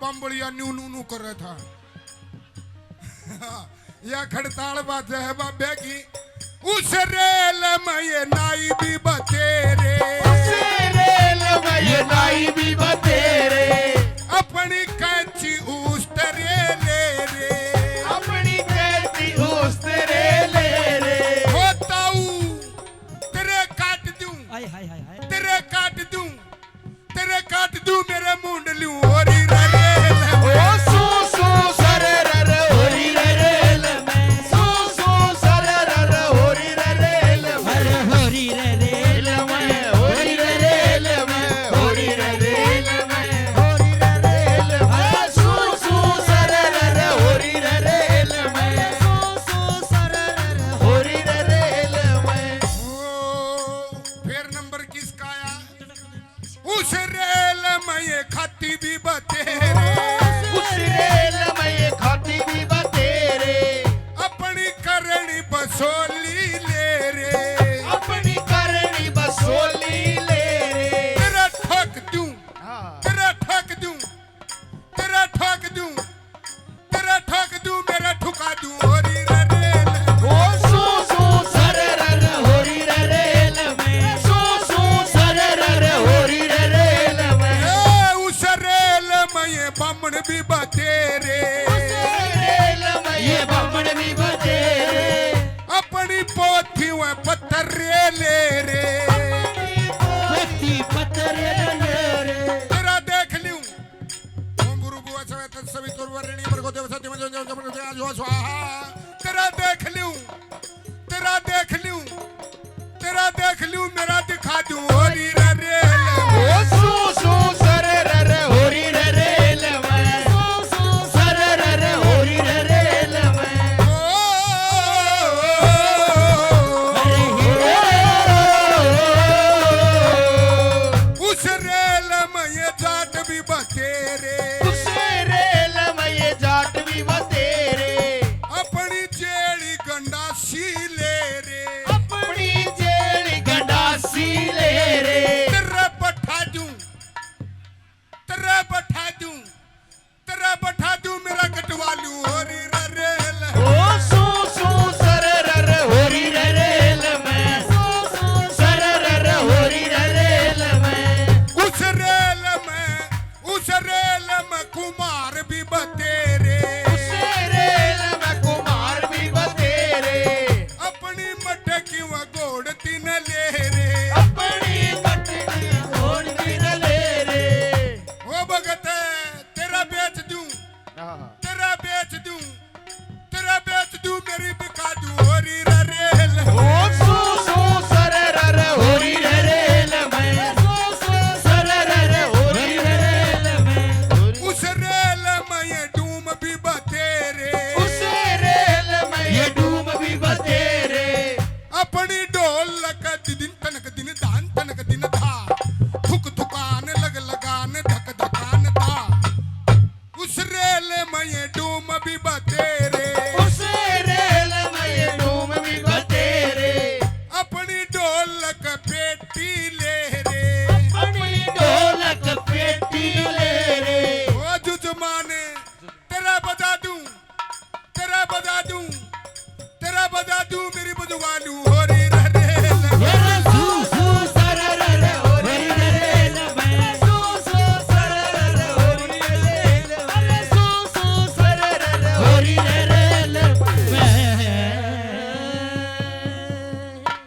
बम्बड़िया new नू नू कर रहा था। या खड़ताल बात है बाबे की। उस रेल में ये नाई भी बतेरे, उस रेल में ये नाई भी बतेरे, अपनी कैंची उस तेरे ले रे, अपनी कैंची उस तेरे ले रे। होता हूँ तेरे काट दूं, हाय हाय हाय हाय तेरे काट दूं, तेरे काट दूं मेरे मुंडलियों होरी रेल में। ओ सू सू सर रर होरी रेल में, सू सू सर रर होरी रेल में, अरे होरी रे रेल में होरी रेल में, होरी रेल में, होरी रेल में, सू सू सर रर होरी रेल में, सू सू सर रर होरी रेल में। ओ, फिर नंबर किसका आया? उस रेल में ये खाती भी बतेरे, उस रेल में ये खाती भी बतेरे, अपनी करनी बसोली ले रे, अपनी करनी बसोली ले रे। तेरा ठोक दूं, तेरा ठोक दूं, तेरा ठोक दूं, तेरा ठोक दूं मेरा ठुका दूं होरी रेल में। ओ सू सू सर रर होरी रेल में, सू सू सर रर होरी रेल में, ए, उस रेल में ये बामण भी बतेरे, उस रेल में ये बमण भी बतेरे, अपनी पोथी व पत्थर रे ले रे, पति पतरे ले रे तेरा देख लूं। ओम गुरु बुआ सवेत सवितुर वरेण्य भर्गो देव सत्य में जो स्वाहा। तेरा देख लूं, तेरा देख लूं, तेरा देख लूं मेरा दिखा दूं होरी रेल में। ओ सू सू सर रर होरी रेल में, सू सू सर रर होरी रेल में। उस रेल में ये जाट भी बतेरे, उस रेल में ये जाट भी बतेरे, अपनी जेड़ी गंडासी ले रे, अपनी जेल गंडासी ले रे। तेरा बैठा दूं, तेरा बैठा दूं, तेरा बैठा दूं मेरा कटवा लूं होरी रेल में। ओ सू सू सर रर होरी रेल में, सू सू सर रर होरी रेल में। उस रेल में, उस रेल में कुमार भी बतेरे, उस रेल में कुमार भी बतेरे, अपनी मटकी व घोड़ तीन ले रे, अपनी मटकी घोड़ भी न ले रे। ओ भगत तेरा बेच दूं, तेरा बेच दूं, तेरा बेच दूं मेरी बिका दूं होरी रेल में। ओ सू सू सर रर होरी रेल में, सू सू सर रर होरी रेल में। उस रेल में ये डूम भी बतेरे, उस रेल में ये डूम भी बतेरे, अपनी ढोलक दिन तनक दिन दान तनक दिन था, थुक थुकान लग लगान धक धकान था। उस रेल में ये डूम भी बतेरे, उस रेल में ये डूम भी बतेरे, अपनी ढोलक पेटी ले रे, अपनी ढोलक पेटी ले रे। ओ जुजमाने तेरा बजा दूं, तेरा बजा दूं, तेरा बजा दूं मेरी बजवा लूं